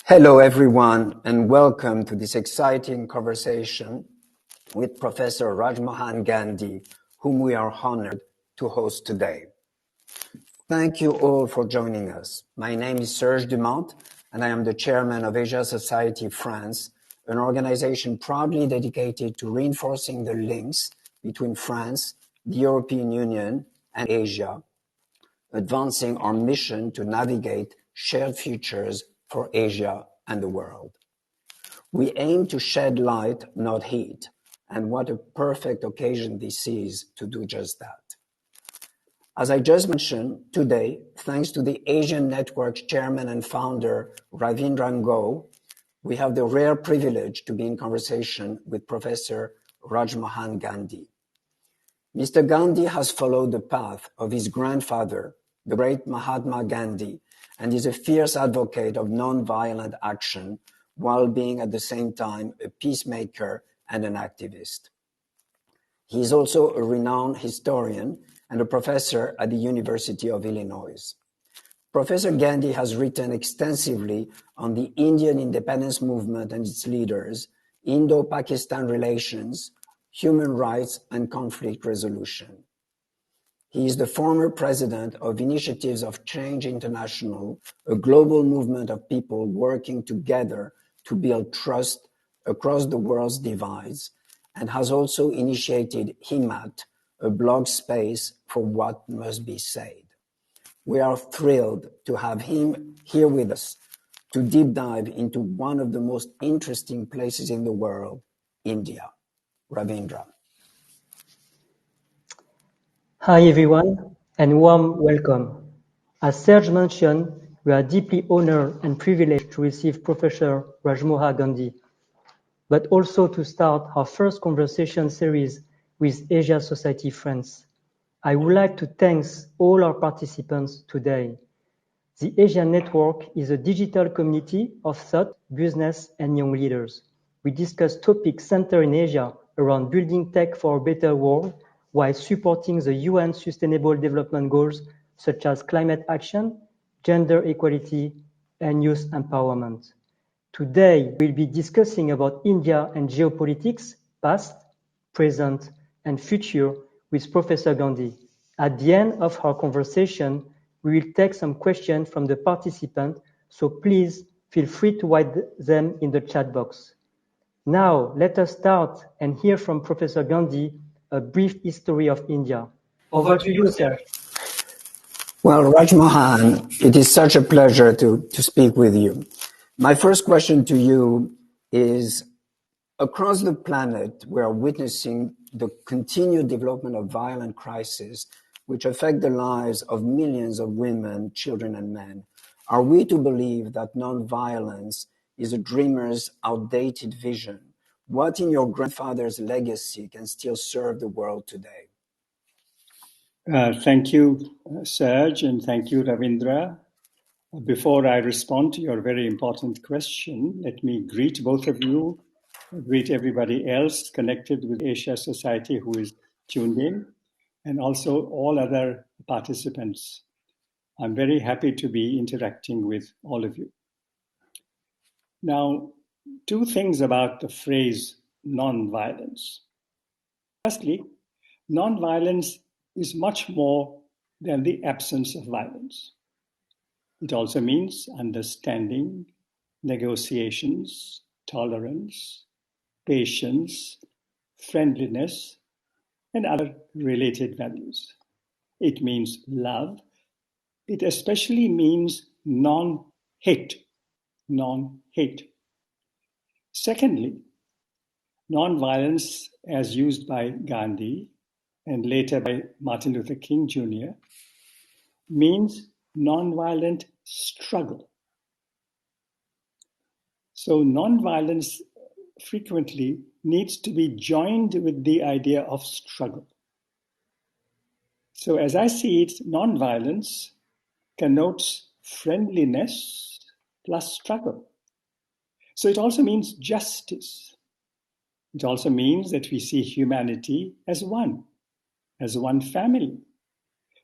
Hello, everyone, and welcome to this exciting conversation with Professor Rajmohan Gandhi, whom we are honored to host today. Thank you all for joining us. My name is Serge Dumont, and I am the chairman of Asia Society France, an organization proudly dedicated to reinforcing the links between France, the European Union, and Asia, advancing our mission to navigate shared futures for Asia and the world. We aim to shed light, not heat, and what a perfect occasion this is to do just that. As I just mentioned, today, thanks to the Asian Network's chairman and founder, Ravindra Ngo, we have the rare privilege to be in conversation with Professor Rajmohan Gandhi. Mr. Gandhi has followed the path of his grandfather, the great Mahatma Gandhi, and is a fierce advocate of non-violent action while being at the same time a peacemaker and an activist. He is also a renowned historian and a professor at the University of Illinois. Professor Gandhi has written extensively on the Indian independence movement and its leaders, Indo-Pakistan relations, human rights, and conflict resolution. He is the former president of Initiatives of Change International, a global movement of people working together to build trust across the world's divides, and has also initiated Himmat, a blog space for what must be said. We are thrilled to have him here with us to deep dive into one of the most interesting places in the world, India. Ravindra. Hi everyone, and warm welcome. As Serge mentioned, we are deeply honored and privileged to receive Professor Rajmohan Gandhi, but also to start our first conversation series with Asia Society France. I would like to thank all our participants today. The Asia Network is a digital community of thought, business, and young leaders. We discuss topics centered in Asia around building tech for a better world, while supporting the UN Sustainable Development Goals such as climate action, gender equality, and youth empowerment. Today, we'll be discussing about India and geopolitics, past, present, and future with Professor Gandhi. At the end of our conversation, we will take some questions from the participants, so please feel free to write them in the chat box. Now, let us start and hear from Professor Gandhi a brief history of India. Over to you, sir. Well, Rajmohan, it is such a pleasure to speak with you. My first question to you is, across the planet, we are witnessing the continued development of violent crises which affect the lives of millions of women, children, and men. Are we to believe that non-violence is a dreamer's outdated vision? What in your grandfather's legacy can still serve the world today? Thank you, Serge, and thank you, Ravindra. Before I respond to your very important question, let me greet both of you, greet everybody else connected with Asia Society who is tuned in, and also all other participants. I'm very happy to be interacting with all of you. Now, two things about the phrase non-violence. Firstly, non-violence is much more than the absence of violence. It also means understanding, negotiations, tolerance, patience, friendliness, and other related values. It means love. It especially means non-hate. Secondly, non-violence, as used by Gandhi and later by Martin Luther King Jr., means non-violent struggle. So non-violence frequently needs to be joined with the idea of struggle. So as I see it, non-violence connotes friendliness plus struggle. So it also means justice. It also means that we see humanity as one family.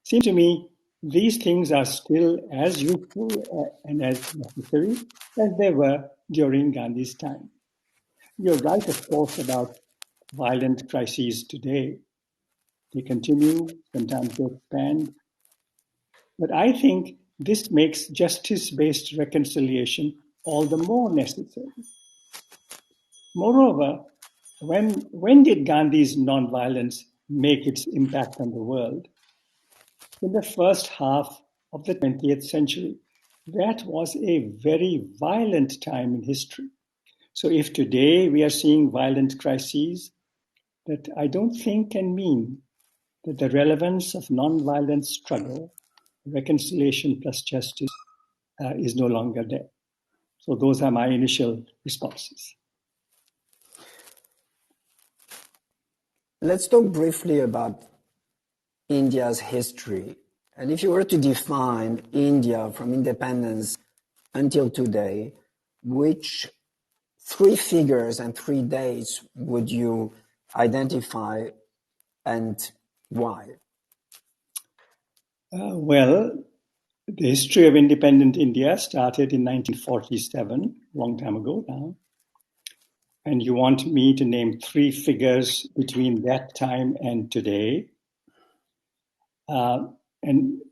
Seems to me these things are still as useful and as necessary as they were during Gandhi's time. You're right, of course, about violent crises today. They continue, sometimes they expand. But I think this makes justice-based reconciliation all the more necessary. Moreover, when did Gandhi's nonviolence make its impact on the world? In the first half of the 20th century. That was a very violent time in history. So if today we are seeing violent crises, that I don't think can mean that the relevance of nonviolent struggle, reconciliation plus justice, is no longer there. So those are my initial responses. Let's talk briefly about India's history. And if you were to define India from independence until today, which three figures and 3 dates would you identify and why? Well, the history of independent India started in 1947, a long time ago now. And you want me to name three figures between that time and today, and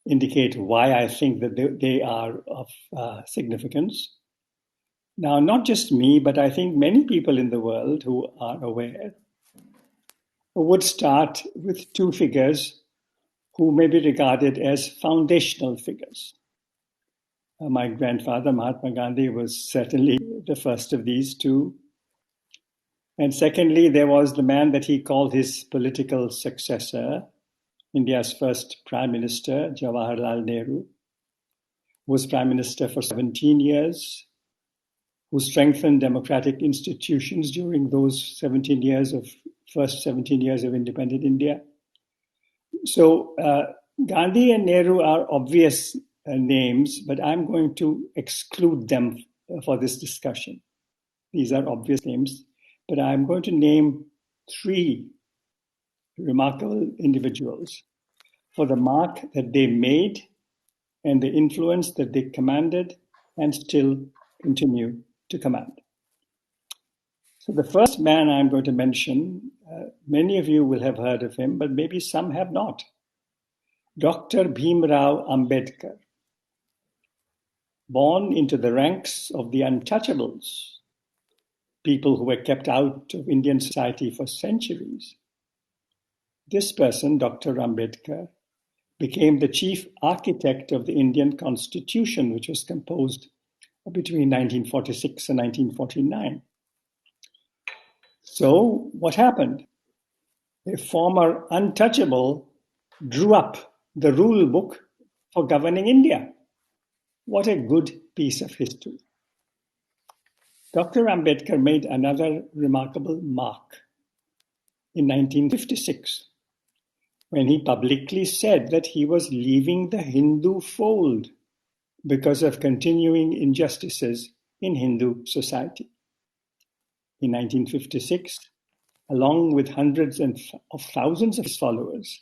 indicate why I think that they are of significance. Now, not just me, but I think many people in the world who are aware would start with two figures who may be regarded as foundational figures. My grandfather, Mahatma Gandhi, was certainly the first of these two. And secondly, there was the man that he called his political successor, India's first Prime Minister, Jawaharlal Nehru, who was Prime Minister for 17 years, who strengthened democratic institutions during those first 17 years of independent India. So Gandhi and Nehru are obvious names, but I'm going to exclude them for this discussion. These are obvious names, but I'm going to name three remarkable individuals for the mark that they made and the influence that they commanded and still continue to command. So the first man I'm going to mention, many of you will have heard of him, but maybe some have not. Dr. Bhimrao Ambedkar, born into the ranks of the untouchables, people who were kept out of Indian society for centuries. This person, Dr. Ambedkar, became the chief architect of the Indian Constitution, which was composed between 1946 and 1949. So what happened? A former untouchable drew up the rule book for governing India. What a good piece of history. Dr. Ambedkar made another remarkable mark in 1956 when he publicly said that he was leaving the Hindu fold because of continuing injustices in Hindu society. In 1956, along with hundreds of thousands of his followers,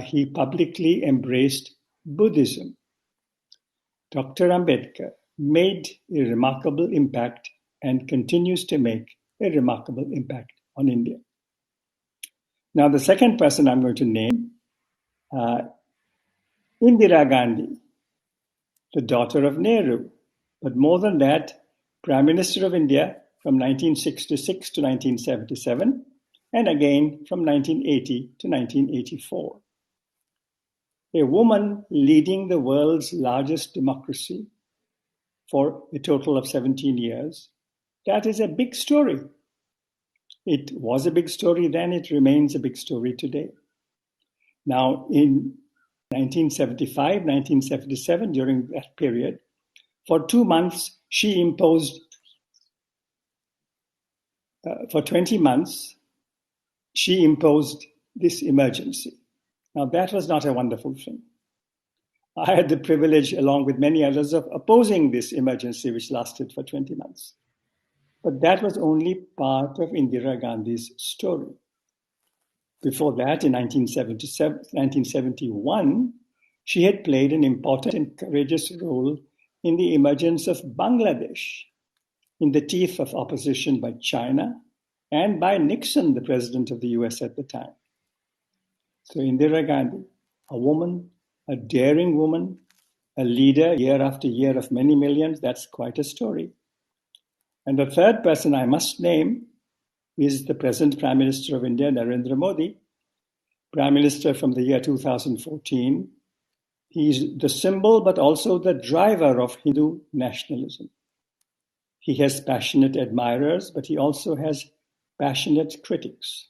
he publicly embraced Buddhism. Dr. Ambedkar made a remarkable impact and continues to make a remarkable impact on India. Now, the second person I'm going to name, Indira Gandhi, the daughter of Nehru, but more than that, Prime Minister of India from 1966 to 1977, and again from 1980 to 1984. A woman leading the world's largest democracy for a total of 17 years, that is a big story. It was a big story then, it remains a big story today. Now, in 1975, 1977, during that period, for 2 months, she imposed, for 20 months, she imposed this emergency. Now, that was not a wonderful thing. I had the privilege, along with many others, of opposing this emergency, which lasted for 20 months. But that was only part of Indira Gandhi's story. Before that, in 1971, She had played an important and courageous role in the emergence of Bangladesh in the teeth of opposition by China and by Nixon, the president of the US at the time. So Indira Gandhi, a woman, a daring woman, a leader year after year of many millions, that's quite a story. And the third person I must name is the present Prime Minister of India, Narendra Modi, Prime Minister from the year 2014. He's the symbol but also the driver of Hindu nationalism. He has passionate admirers, but he also has passionate critics.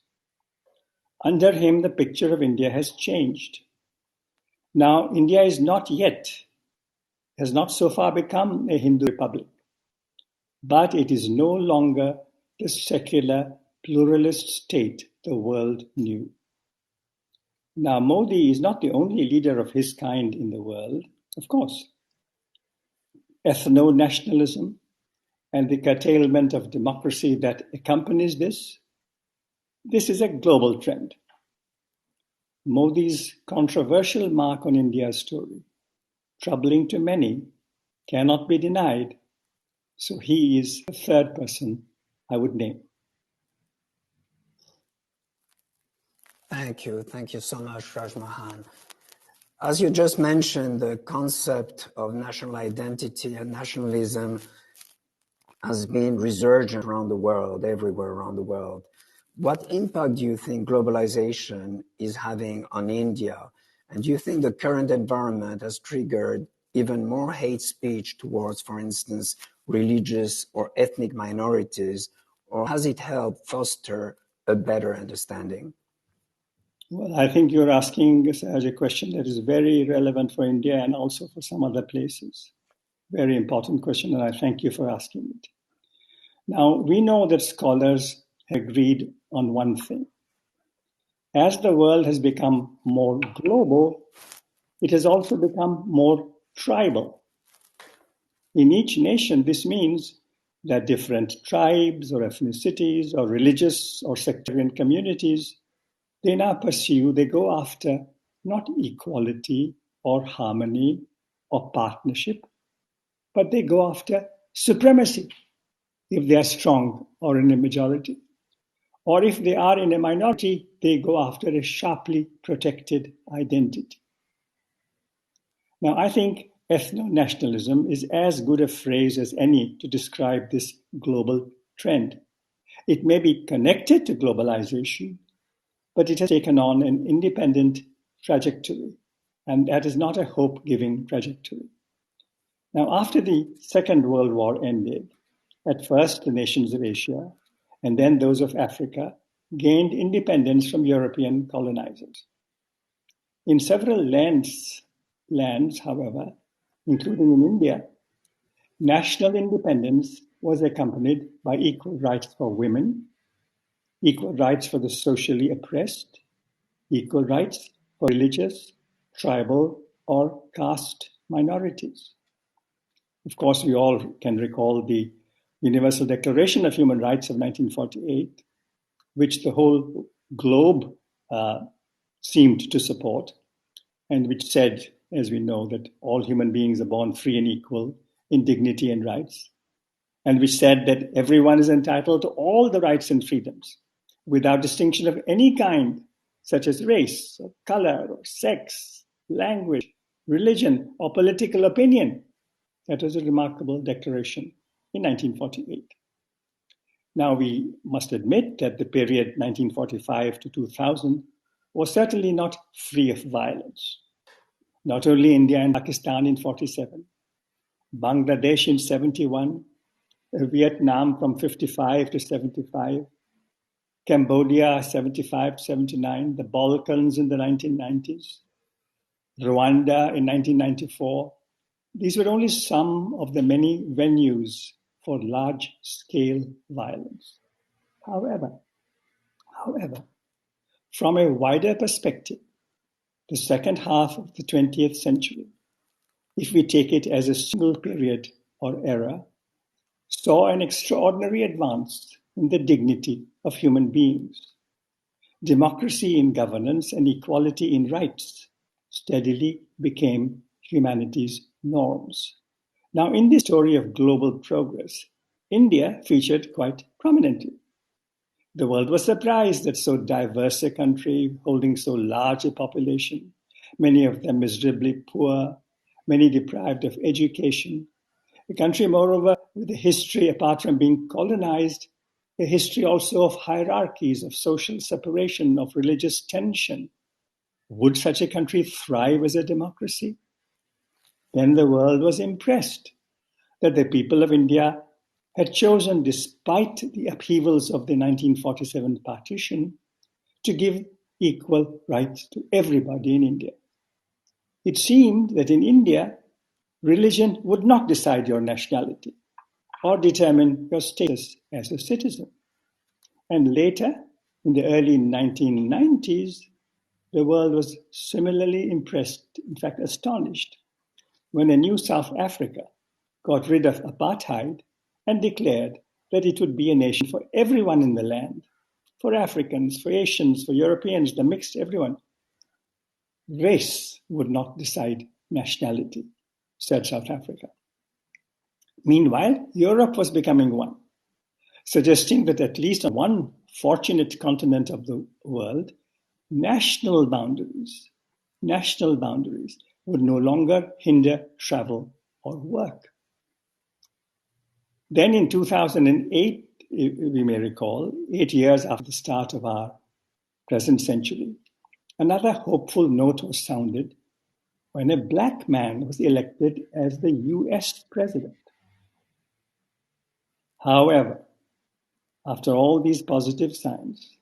Under him, the picture of India has changed. Now, India has not so far become a Hindu republic, but it is no longer the secular, pluralist state the world knew. Now, Modi is not the only leader of his kind in the world, of course. Ethno-nationalism and the curtailment of democracy that accompanies this is a global trend. Modi's controversial mark on India's story, troubling to many, cannot be denied. So he is the third person I would name. Thank you. Thank you so much, Rajmohan. As you just mentioned, the concept of national identity and nationalism has been resurgent around the world, everywhere around the world. What impact do you think globalization is having on India? And do you think the current environment has triggered even more hate speech towards, for instance, religious or ethnic minorities, or has it helped foster a better understanding? Well, I think you're asking a question that is very relevant for India and also for some other places. Very important question, and I thank you for asking it. Now, we know that scholars agreed on one thing. As the world has become more global, it has also become more tribal. In each nation, this means that different tribes or ethnicities or religious or sectarian communities, they go after not equality or harmony or partnership, but they go after supremacy if they are strong or in a majority. Or if they are in a minority, they go after a sharply protected identity. Now, I think ethno-nationalism is as good a phrase as any to describe this global trend. It may be connected to globalization, but it has taken on an independent trajectory, and that is not a hope-giving trajectory. Now, after the Second World War ended, at first the nations of Asia, and then those of Africa, gained independence from European colonizers. In several lands, however, including in India, national independence was accompanied by equal rights for women, equal rights for the socially oppressed, equal rights for religious, tribal, or caste minorities. Of course, we all can recall the Universal Declaration of Human Rights of 1948, which the whole globe seemed to support, and which said, as we know, that all human beings are born free and equal in dignity and rights, and which said that everyone is entitled to all the rights and freedoms without distinction of any kind, such as race, or color, or sex, language, religion, or political opinion. That was a remarkable declaration in 1948. Now, we must admit that the period 1945 to 2000 was certainly not free of violence. Not only India and Pakistan in 47, Bangladesh in 71, Vietnam from 55 to 75, Cambodia 75 to 79, the Balkans in the 1990s, Rwanda in 1994. These were only some of the many venues for large-scale violence. However, from a wider perspective, the second half of the 20th century, if we take it as a single period or era, saw an extraordinary advance in the dignity of human beings, democracy in governance and equality in rights, steadily became humanity's norms. Now, in this story of global progress, India featured quite prominently. The world was surprised that so diverse a country, holding so large a population, many of them miserably poor, many deprived of education, a country, moreover, with a history, apart from being colonized, a history also of hierarchies, of social separation, of religious tension. Would such a country thrive as a democracy? Then the world was impressed that the people of India had chosen, despite the upheavals of the 1947 partition, to give equal rights to everybody in India. It seemed that in India, religion would not decide your nationality or determine your status as a citizen. And later, in the early 1990s, the world was similarly impressed, in fact astonished, when a new South Africa got rid of apartheid and declared that it would be a nation for everyone in the land, for Africans, for Asians, for Europeans, the mixed everyone. Race would not decide nationality, said South Africa. Meanwhile, Europe was becoming one, suggesting that at least on one fortunate continent of the world, national boundaries would no longer hinder travel or work. Then in 2008, we may recall, 8 years after the start of our present century, another hopeful note was sounded when a black man was elected as the US president. However, after all these positive signs,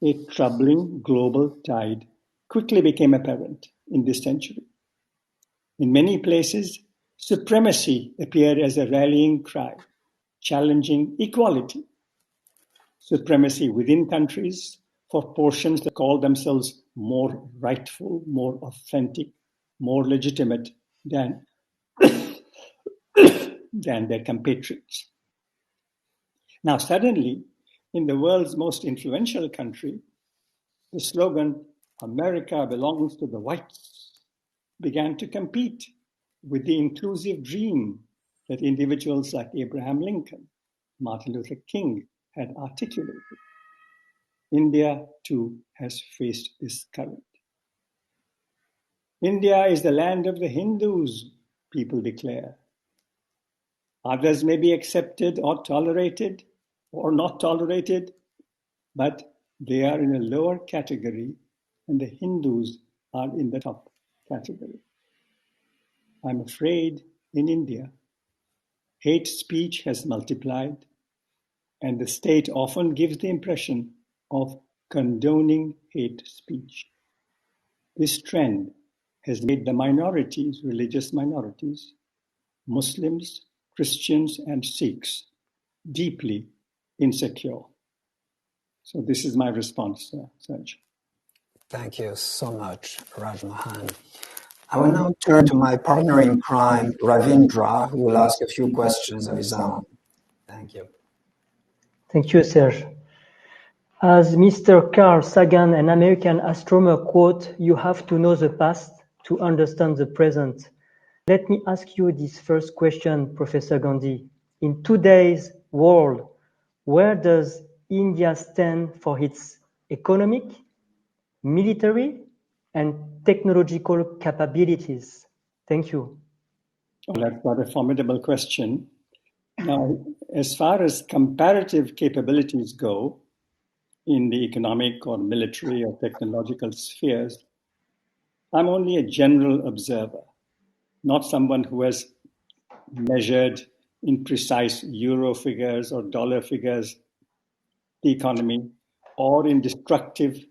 a troubling global tide quickly became apparent in this century. In many places, supremacy appeared as a rallying cry, challenging equality. Supremacy within countries for portions that call themselves more rightful, more authentic, more legitimate than their compatriots. Now, suddenly, in the world's most influential country, the slogan, "America belongs to the whites," began to compete with the inclusive dream that individuals like Abraham Lincoln, Martin Luther King had articulated. India, too, has faced this current. India is the land of the Hindus, people declare. Others may be accepted or tolerated or not tolerated, but they are in a lower category and the Hindus are in the top category. I'm afraid in India, hate speech has multiplied and the state often gives the impression of condoning hate speech. This trend has made the minorities, religious minorities, Muslims, Christians, and Sikhs, deeply insecure. So this is my response, Serge. Thank you so much, Rajmohan. I will now turn to my partner in crime, Ravindra, who will ask a few questions of his own. Thank you. Thank you, Serge. As Mr. Carl Sagan, an American astronomer, quote, "You have to know the past to understand the present." Let me ask you this first question, Professor Gandhi. In today's world, where does India stand for its economic, military, and technological capabilities? Thank you. Well, that's quite a formidable question. Now, as far as comparative capabilities go in the economic or military or technological spheres, I'm only a general observer, not someone who has measured in precise euro figures or dollar figures the economy, or in destructive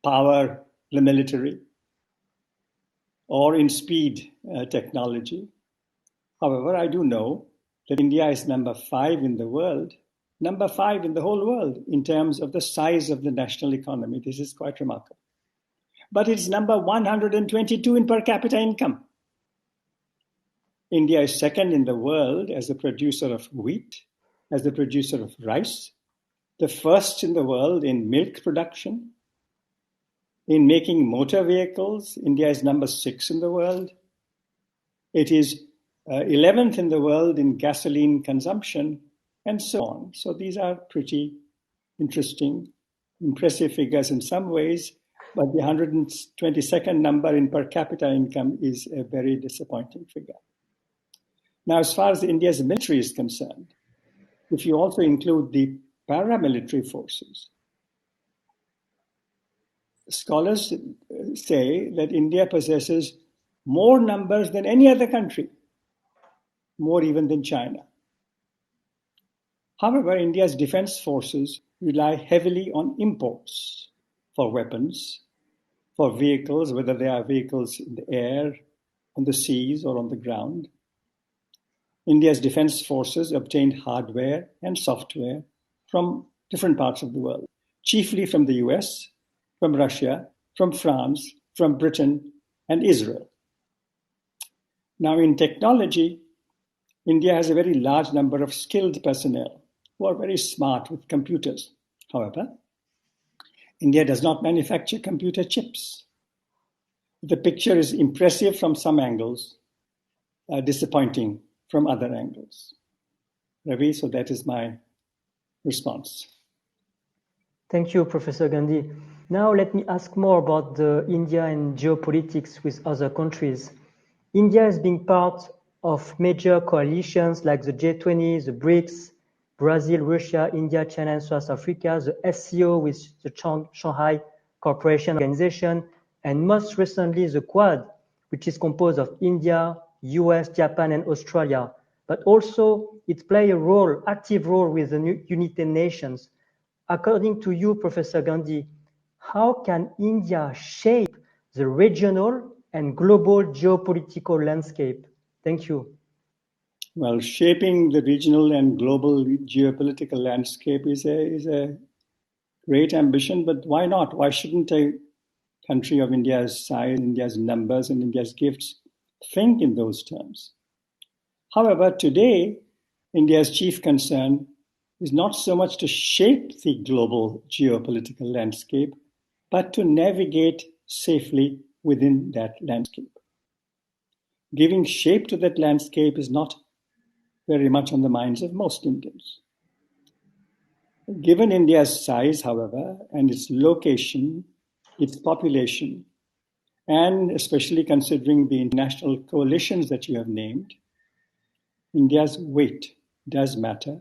power, the military, or in speed technology. However, I do know that India is number 5 in the world, number 5 in the whole world in terms of the size of the national economy. This is quite remarkable. But it's number 122 in per capita income. India is second in the world as a producer of wheat, as a producer of rice, the first in the world in milk production, In making motor vehicles, India is number 6 in the world. It is 11th in the world in gasoline consumption, and so on. So these are pretty interesting, impressive figures in some ways, but the 122nd number in per capita income is a very disappointing figure. Now, as far as India's military is concerned, if you also include the paramilitary forces, scholars say that India possesses more numbers than any other country, more even than China. However, India's defense forces rely heavily on imports for weapons, for vehicles, whether they are vehicles in the air, on the seas, or on the ground. India's defense forces obtained hardware and software from different parts of the world, chiefly from the US, from Russia, from France, from Britain, and Israel. Now, in technology, India has a very large number of skilled personnel who are very smart with computers. However, India does not manufacture computer chips. The picture is impressive from some angles, disappointing from other angles. Ravi, so that is my response. Thank you, Professor Gandhi. Now let me ask more about the India and geopolitics with other countries. India is being part of major coalitions like the G20, the BRICS, Brazil, Russia, India, China, and South Africa, the SCO with the Shanghai Cooperation Organization, and most recently the Quad, which is composed of India, US, Japan, and Australia. But also it plays a role, active role with the United Nations. According to you, Professor Gandhi, how can India shape the regional and global geopolitical landscape? Thank you. Well, shaping the regional and global geopolitical landscape is a great ambition, but why not? Why shouldn't a country of India's size, India's numbers, and India's gifts think in those terms? However, today, India's chief concern is not so much to shape the global geopolitical landscape, but to navigate safely within that landscape. Giving shape to that landscape is not very much on the minds of most Indians. Given India's size, however, and its location, its population, and especially considering the international coalitions that you have named, India's weight does matter.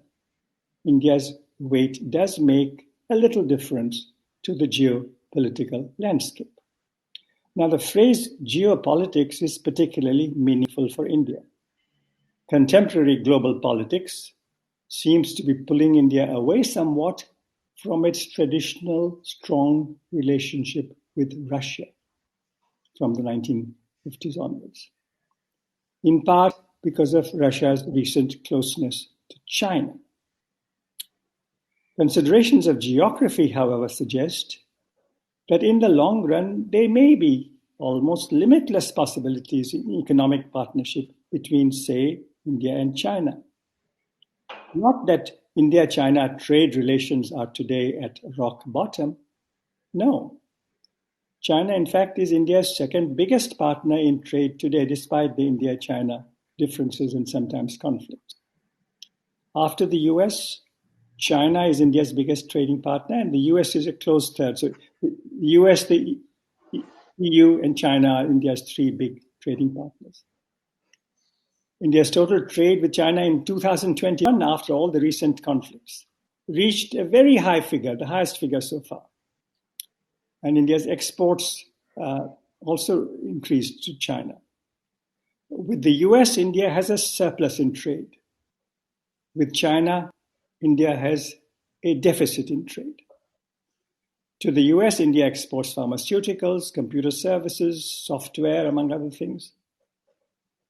India's weight does make a little difference to the geopolitical landscape. Now, the phrase geopolitics is particularly meaningful for India. Contemporary global politics seems to be pulling India away somewhat from its traditional strong relationship with Russia from the 1950s onwards, in part because of Russia's recent closeness to China. Considerations of geography, however, suggest that in the long run, there may be almost limitless possibilities in economic partnership between, say, India and China. Not that India-China trade relations are today at rock bottom. No. China, in fact, is India's second biggest partner in trade today, despite the India-China differences and sometimes conflicts. After the US, China is India's biggest trading partner, and the US is a close third. So the US, the EU, and China are India's three big trading partners. India's total trade with China in 2021, after all the recent conflicts, reached a very high figure, the highest figure so far. And India's exports also increased to China. With the US, India has a surplus in trade. With China, India has a deficit in trade. To the US, India exports pharmaceuticals, computer services, software, among other things.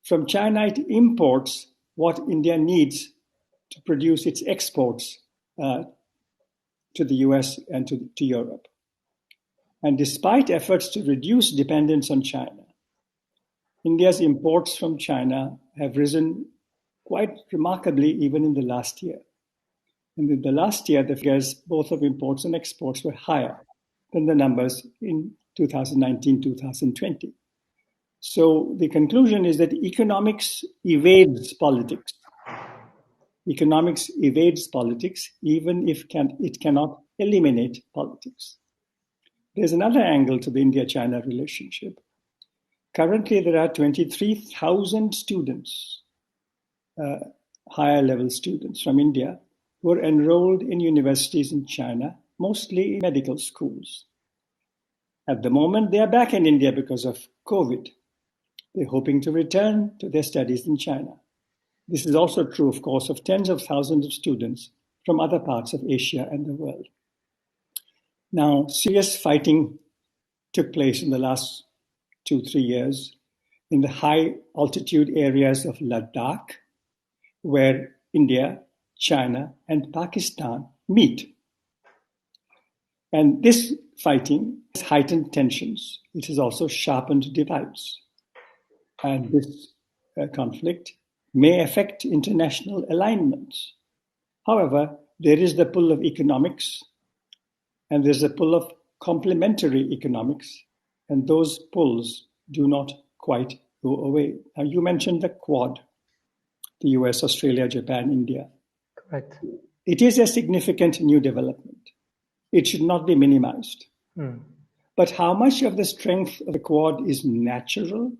From China, it imports what India needs to produce its exports to the US and to Europe. And despite efforts to reduce dependence on China, India's imports from China have risen quite remarkably even in the last year. And in the last year, the figures both of imports and exports were higher than the numbers in 2019-2020. So the conclusion is that economics evades politics. Economics evades politics, even if it cannot eliminate politics. There's another angle to the India-China relationship. Currently, there are 23,000 students, higher level students from India, who are enrolled in universities in China, mostly in medical schools. At the moment, they are back in India because of COVID. They're hoping to return to their studies in China. This is also true, of course, of tens of thousands of students from other parts of Asia and the world. Now, serious fighting took place in the last 2-3 years in the high altitude areas of Ladakh, where India, China, and Pakistan meet. And this fighting has heightened tensions. It has also sharpened divides. And this conflict may affect international alignments. However, there is the pull of economics, and there's a pull of complementary economics, and those pulls do not quite go away. Now, you mentioned the Quad, the US, Australia, Japan, India. Correct. It is a significant new development. It should not be minimized. But how much of the strength of the Quad is natural,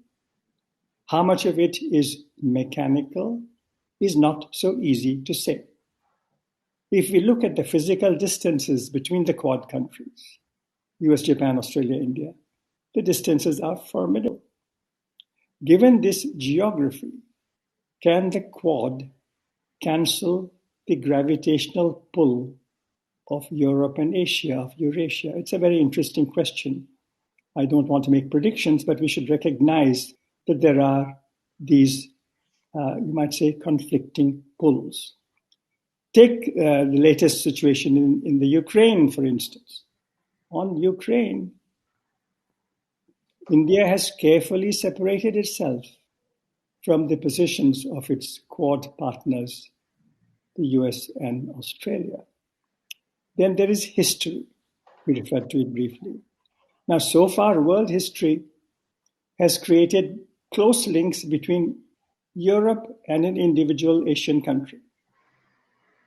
how much of it is mechanical, is not so easy to say. If we look at the physical distances between the Quad countries, US, Japan, Australia, India, the distances are formidable. Given this geography, can the Quad cancel the gravitational pull of Europe and Asia, of Eurasia? It's a very interesting question. I don't want to make predictions, but we should recognize that there are these, you might say, conflicting pulls. Take the latest situation in the Ukraine, for instance. On Ukraine, India has carefully separated itself from the positions of its Quad partners, the US and Australia. Then there is history. We referred to it briefly. Now, so far, world history has created close links between Europe and an individual Asian country.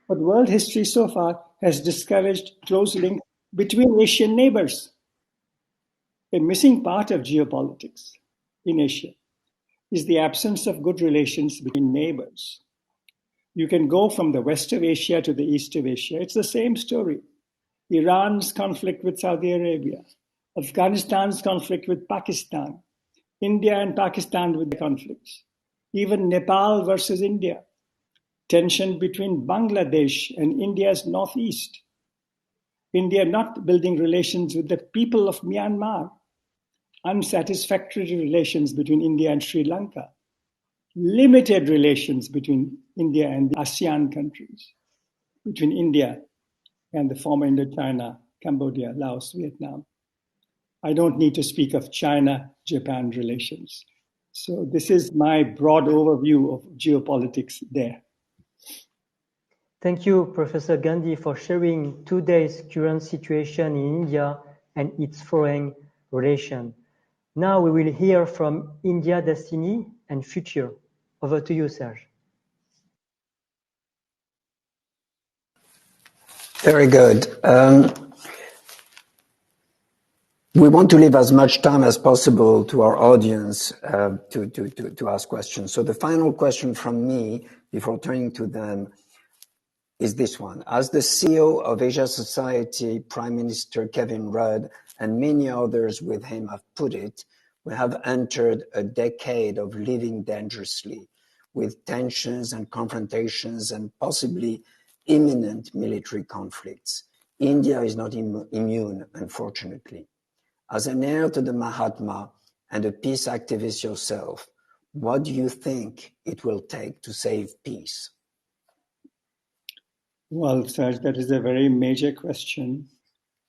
But world history so far has discouraged close links between Asian neighbors. A missing part of geopolitics in Asia is the absence of good relations between neighbors. You can go from the west of Asia to the east of Asia. It's the same story. Iran's conflict with Saudi Arabia, Afghanistan's conflict with Pakistan, India and Pakistan with the conflicts, even Nepal versus India, tension between Bangladesh and India's northeast, India not building relations with the people of Myanmar, unsatisfactory relations between India and Sri Lanka, limited relations between India and the ASEAN countries, between India and the former Indochina, Cambodia, Laos, Vietnam. I don't need to speak of China-Japan relations. So this is my broad overview of geopolitics there. Thank you, Professor Gandhi, for sharing today's current situation in India and its foreign relation. Now we will hear from India Destiny and Future. Over to you, Serge. Very good. We want to leave as much time as possible to our audience to ask questions. So the final question from me, before turning to them, is this one. As the CEO of Asia Society, Prime Minister Kevin Rudd, and many others with him have put it, we have entered a decade of living dangerously, with tensions and confrontations and possibly imminent military conflicts. India is not immune, unfortunately. As an heir to the Mahatma and a peace activist yourself, what do you think it will take to save peace? Well, Serge, that is a very major question.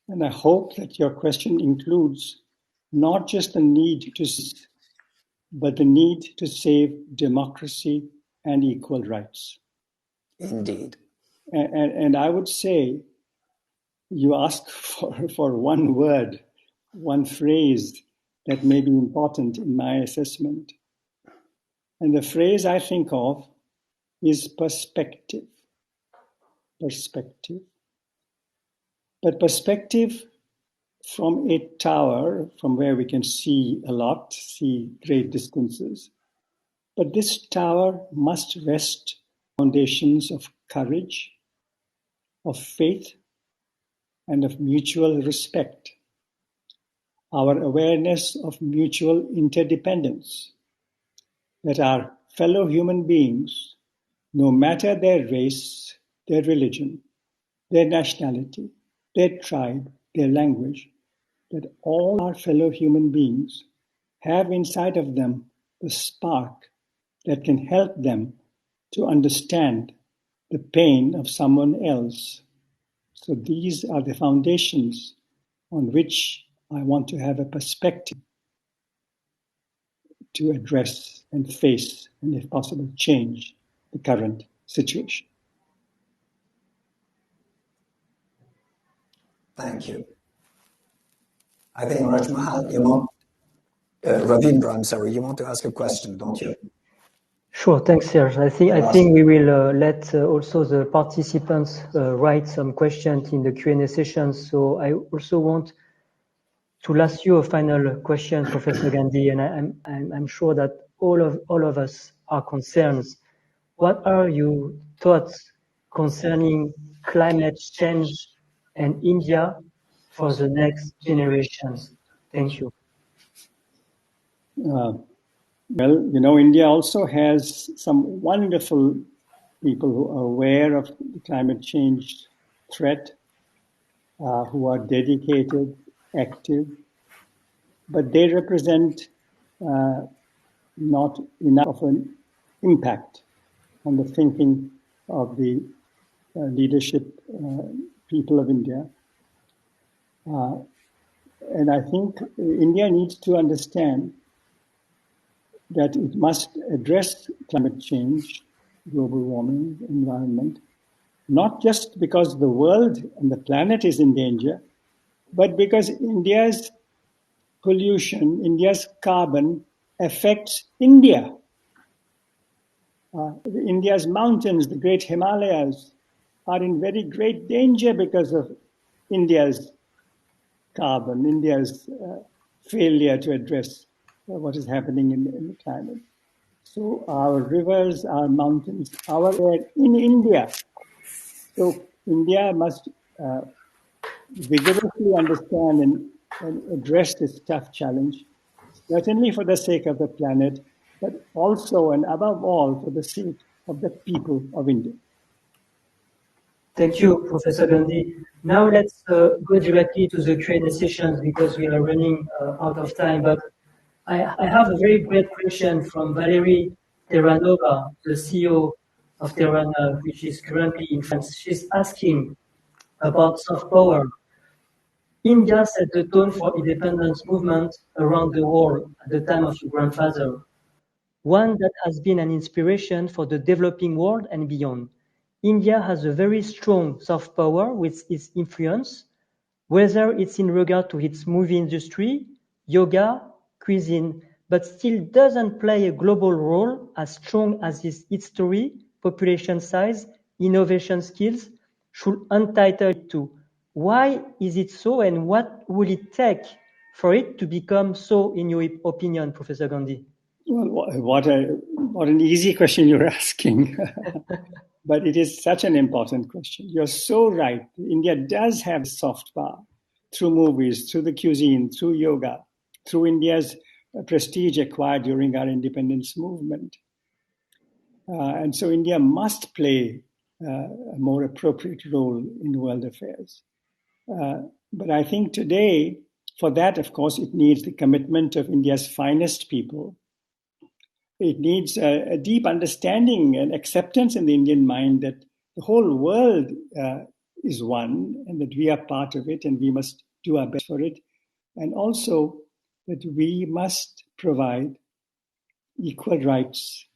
And I hope that your question includes not just the need to, but the need to save democracy and equal rights. Indeed. And I would say, you ask for one word, one phrase that may be important in my assessment. And the phrase I think of is perspective. Perspective. But perspective from a tower, from where we can see a lot, see great distances. But this tower must rest on foundations of courage, of faith, and of mutual respect. Our awareness of mutual interdependence, that our fellow human beings, no matter their race, their religion, their nationality, their tribe, their language, that all our fellow human beings have inside of them the spark that can help them to understand the pain of someone else. So these are the foundations on which I want to have a perspective to address and face, and if possible, change the current situation. Thank you. I think Rajmohan, Ravindra, I'm sorry, you want to ask a question, don't you? Sure, thanks, Serge. I think we will let also the participants write some questions in the Q&A session. So I also want to ask you a final question, Professor Gandhi, and I'm sure that all of us are concerned. What are your thoughts concerning climate change and India for the next generations? Thank you. Well, India also has some wonderful people who are aware of the climate change threat, who are dedicated, active, but they represent not enough of an impact on the thinking of the leadership people of India. And I think India needs to understand that it must address climate change, global warming, environment, not just because the world and the planet is in danger, but because India's pollution, India's carbon affects India. India's mountains, the great Himalayas, are in very great danger because of India's carbon, India's failure to address what is happening in the climate. So our rivers, our mountains, our air in India. So India must vigorously understand and address this tough challenge, certainly for the sake of the planet, but also and above all for the sake of the people of India. Thank you, Professor Gandhi. Now let's go directly to the Q&A sessions because we are running out of time. But I have a very great question from Valerie Terranova, the CEO of Terranova, which is currently in France. She's asking about soft power. India set the tone for independence movement around the world at the time of your grandfather, one that has been an inspiration for the developing world and beyond. India has a very strong soft power with its influence, whether it's in regard to its movie industry, yoga, cuisine, but still doesn't play a global role as strong as its history, population size, innovation skills should entitle it to. Why is it so, and what will it take for it to become so, in your opinion, Professor Gandhi? Well, what an easy question you're asking. But it is such an important question. You're so right. India does have soft power through movies, through the cuisine, through yoga, through India's prestige acquired during our independence movement. And so India must play a more appropriate role in world affairs. But I think today, for that, of course, it needs the commitment of India's finest people. It needs a deep understanding and acceptance in the Indian mind that the whole world is one and that we are part of it and we must do our best for it. And also that we must provide equal rights,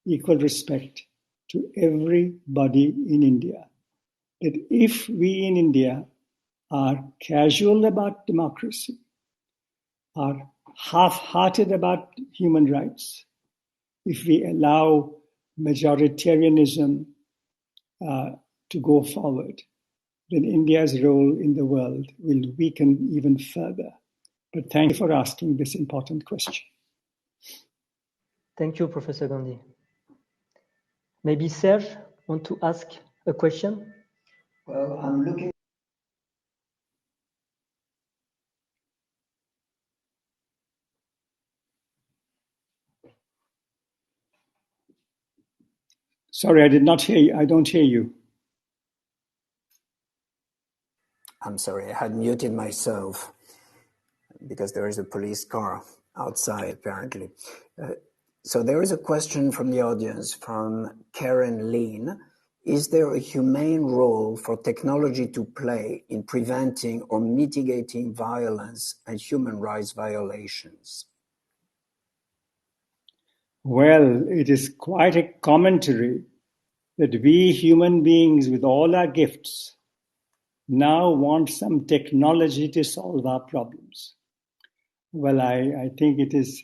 equal respect to everybody in India. That if we in India are casual about democracy, are half-hearted about human rights, if we allow majoritarianism to go forward, then India's role in the world will weaken even further. But thank you for asking this important question. Thank you, Professor Gandhi. Maybe Serge want to ask a question? Well, I'm looking. Sorry, I did not hear you. I don't hear you. I'm sorry, I had muted myself because there is a police car outside, apparently. So there is a question from the audience from Karen Lean. Is there a humane role for technology to play in preventing or mitigating violence and human rights violations? Well, it is quite a commentary that we human beings with all our gifts now want some technology to solve our problems. Well, I think it is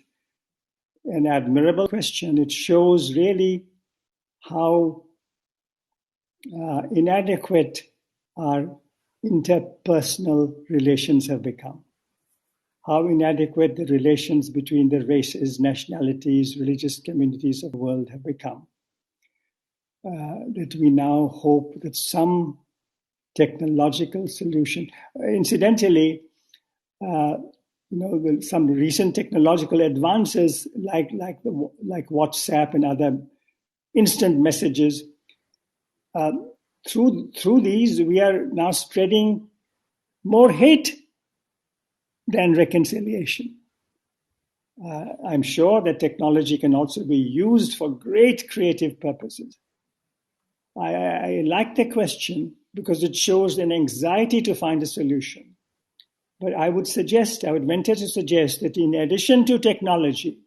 an admirable question. It shows really how inadequate our interpersonal relations have become, how inadequate the relations between the races, nationalities, religious communities of the world have become. That we now hope that some technological solution, incidentally, some recent technological advances like WhatsApp and other instant messages. Through these, we are now spreading more hate than reconciliation. I'm sure that technology can also be used for great creative purposes. I like the question because it shows an anxiety to find a solution. But I would venture to suggest that in addition to technology,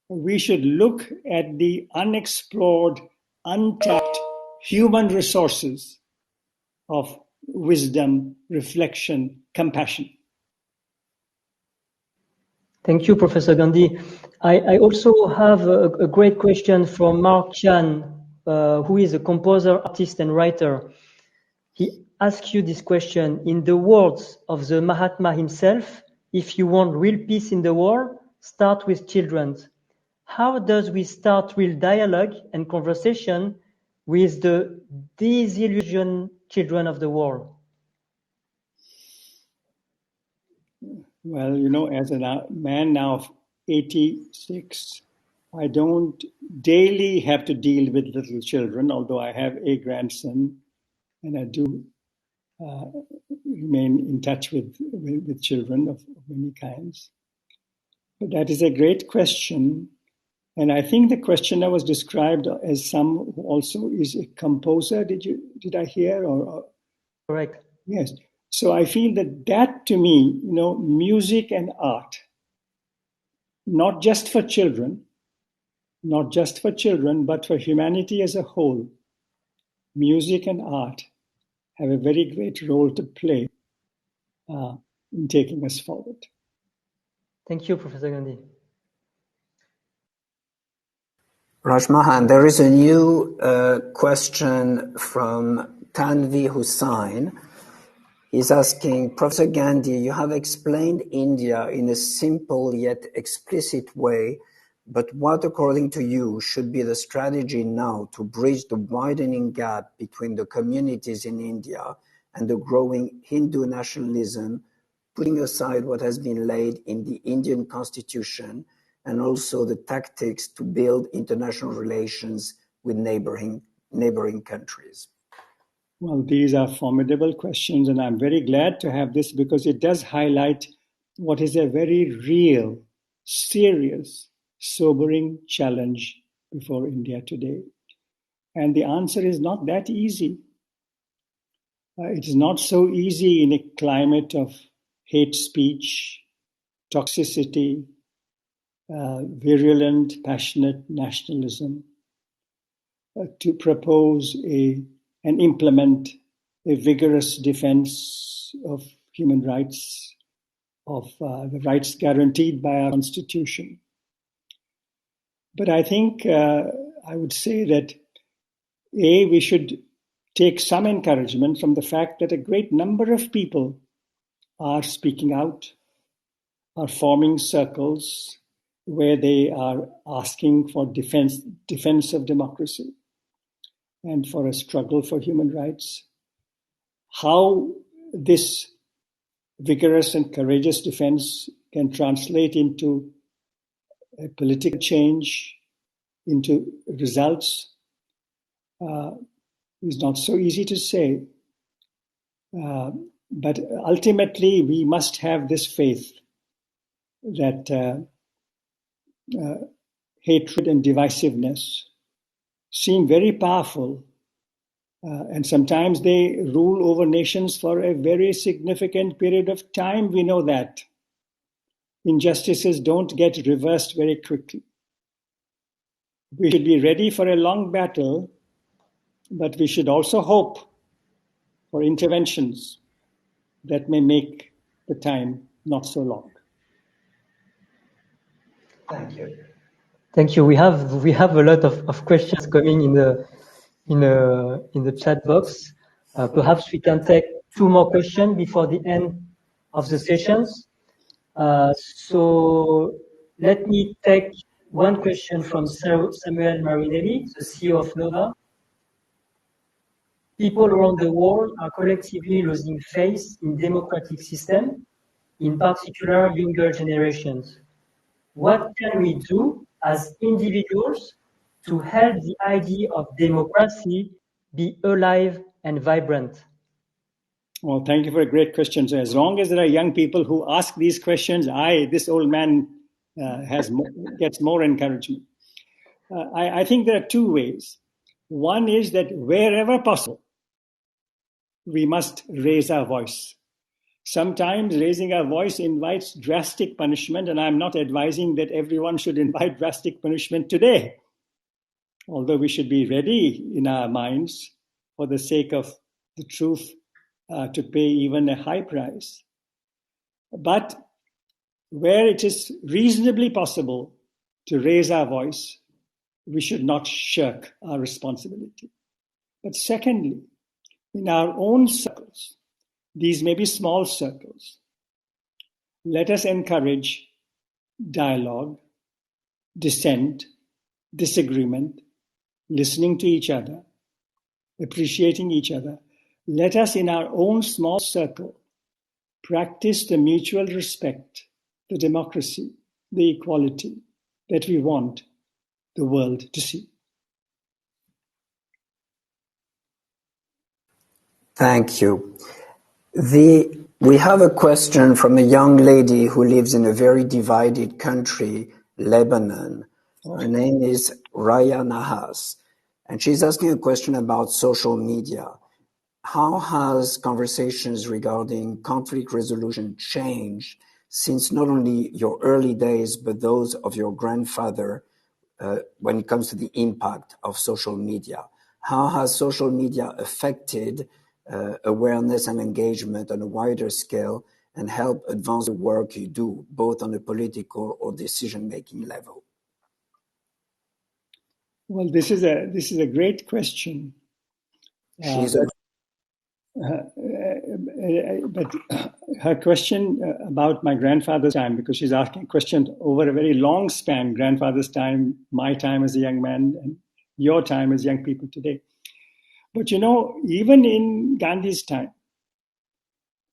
we should look at the unexplored, untapped human resources of wisdom, reflection, compassion. Thank you, Professor Gandhi. I also have a great question from Mark Chan, who is a composer, artist, and writer. He asks you this question. In the words of the Mahatma himself, if you want real peace in the world, start with children. How does we start real dialogue and conversation with the disillusioned children of the world? Well, as a man now of 86, I don't daily have to deal with little children, although I have a grandson and I do remain in touch with children of many kinds. But that is a great question. And I think the questioner was described as some who also is a composer. Did I hear? Or Correct. Yes. So I feel that to me, music and art, not just for children, but for humanity as a whole, music and art have a very great role to play in taking us forward. Thank you, Professor Gandhi. Rajmohan, there is a new question from Tanvi Hussain. He's asking, Professor Gandhi, you have explained India in a simple yet explicit way, but what, according to you, should be the strategy now to bridge the widening gap between the communities in India and the growing Hindu nationalism, putting aside what has been laid in the Indian constitution and also the tactics to build international relations with neighboring countries? Well, these are formidable questions, and I'm very glad to have this because it does highlight what is a very real, serious, sobering challenge before India today. And the answer is not that easy. It is not so easy in a climate of hate speech, toxicity, virulent, passionate nationalism, to propose and implement a vigorous defense of human rights the rights guaranteed by our Constitution. But I think I would say that, we should take some encouragement from the fact that a great number of people are speaking out, are forming circles where they are asking for defense of democracy and for a struggle for human rights. How this vigorous and courageous defense can translate into a political change, into results, is not so easy to say. But ultimately, we must have this faith that hatred and divisiveness seem very powerful, and sometimes they rule over nations for a very significant period of time. We know that injustices don't get reversed very quickly. We should be ready for a long battle, but we should also hope for interventions that may make the time not so long. Thank you. Thank you. We have a lot of questions coming in the chat box. Perhaps we can take 2 more questions before the end of the sessions. So let me take one question from Samuel Marinelli, the CEO of Nova. People around the world are collectively losing faith in democratic system, in particular younger generations. What can we do as individuals to help the idea of democracy be alive and vibrant? Well, thank you for a great question. So as long as there are young people who ask these questions, this old man, gets more encouragement. I think there are 2 ways. One is that wherever possible, we must raise our voice. Sometimes raising our voice invites drastic punishment, and I'm not advising that everyone should invite drastic punishment today, although we should be ready in our minds for the sake of the truth to pay even a high price. But where it is reasonably possible to raise our voice, we should not shirk our responsibility. But secondly, in our own circles, these may be small circles, let us encourage dialogue, dissent, disagreement, listening to each other, appreciating each other. Let us, in our own small circle, practice the mutual respect, the democracy, the equality that we want the world to see. Thank you. We have a question from a young lady who lives in a very divided country, Lebanon. Her name is Raya Nahas, and she's asking a question about social media. How has conversations regarding conflict resolution changed since not only your early days, but those of your grandfather when it comes to the impact of social media? How has social media affected awareness and engagement on a wider scale and help advance the work you do, both on a political or decision-making level? Well, this is a great question. But her question about my grandfather's time, because she's asking a question over a very long span, grandfather's time, my time as a young man, and your time as young people today. But even in Gandhi's time,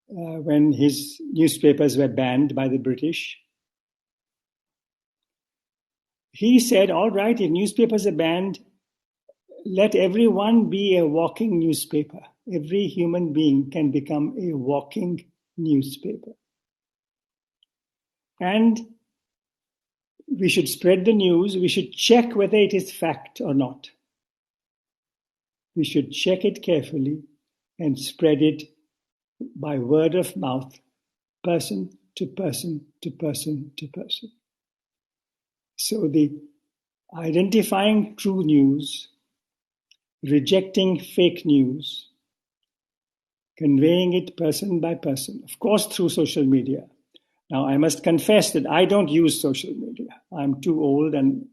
when his newspapers were banned by the British, he said, all right, if newspapers are banned, let everyone be a walking newspaper. Every human being can become a walking newspaper. And we should spread the news. We should check whether it is fact or not. We should check it carefully and spread it by word of mouth, person to person to person to person. So the identifying true news, rejecting fake news, conveying it person by person, of course through social media, Now, I must confess that I don't use social media. I'm too old and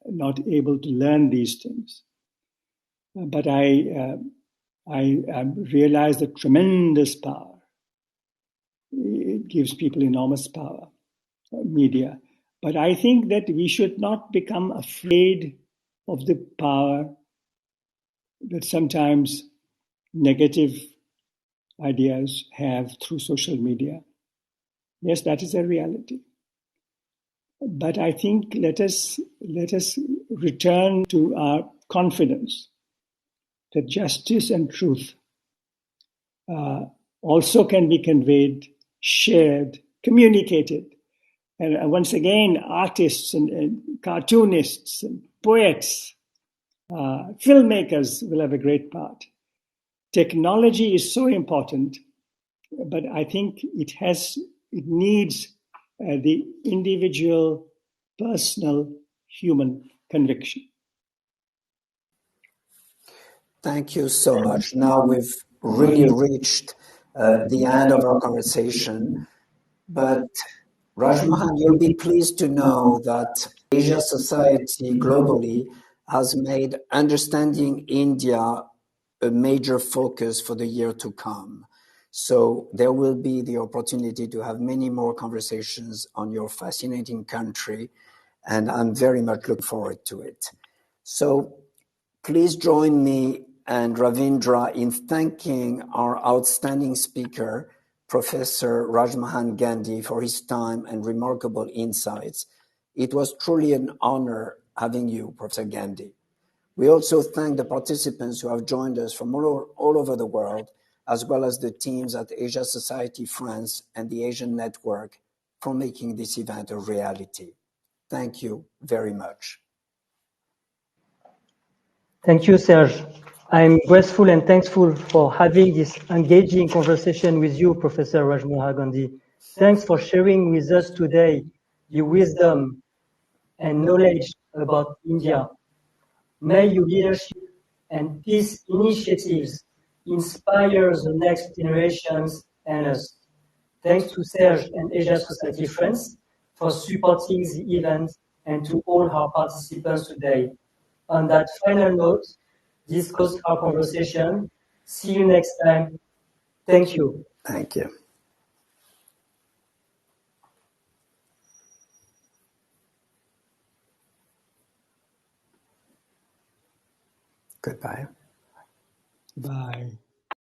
not able to learn these things. But I realize the tremendous power. It gives people enormous power, media. But I think that we should not become afraid of the power that sometimes negative ideas have through social media. Yes, that is a reality. But I think let us return to our confidence that justice and truth also can be conveyed, shared, communicated. And once again, artists and cartoonists and poets, filmmakers will have a great part. Technology is so important, but I think it needs the individual, personal, human conviction. Thank you so much. Now we've really reached the end of our conversation, but Rajmohan, you'll be pleased to know that Asia society globally has made understanding India a major focus for the year to come. So there will be the opportunity to have many more conversations on your fascinating country, and I'm very much looking forward to it. So please join me and Ravindra in thanking our outstanding speaker, Professor Rajmohan Gandhi, for his time and remarkable insights. It was truly an honor having you, Professor Gandhi. We also thank the participants who have joined us from all over the world, as well as the teams at Asia Society France and the Asian Network for making this event a reality. Thank you very much. Thank you, Serge. I'm grateful and thankful for having this engaging conversation with you, Professor Rajmohan Gandhi. Thanks for sharing with us today your wisdom and knowledge about India. May your leadership and peace initiatives inspire the next generations and us. Thanks to Serge and Asia Society Friends for supporting the event and to all our participants today. On that final note, this closes our conversation. See you next time. Thank you. Thank you. Goodbye. Bye.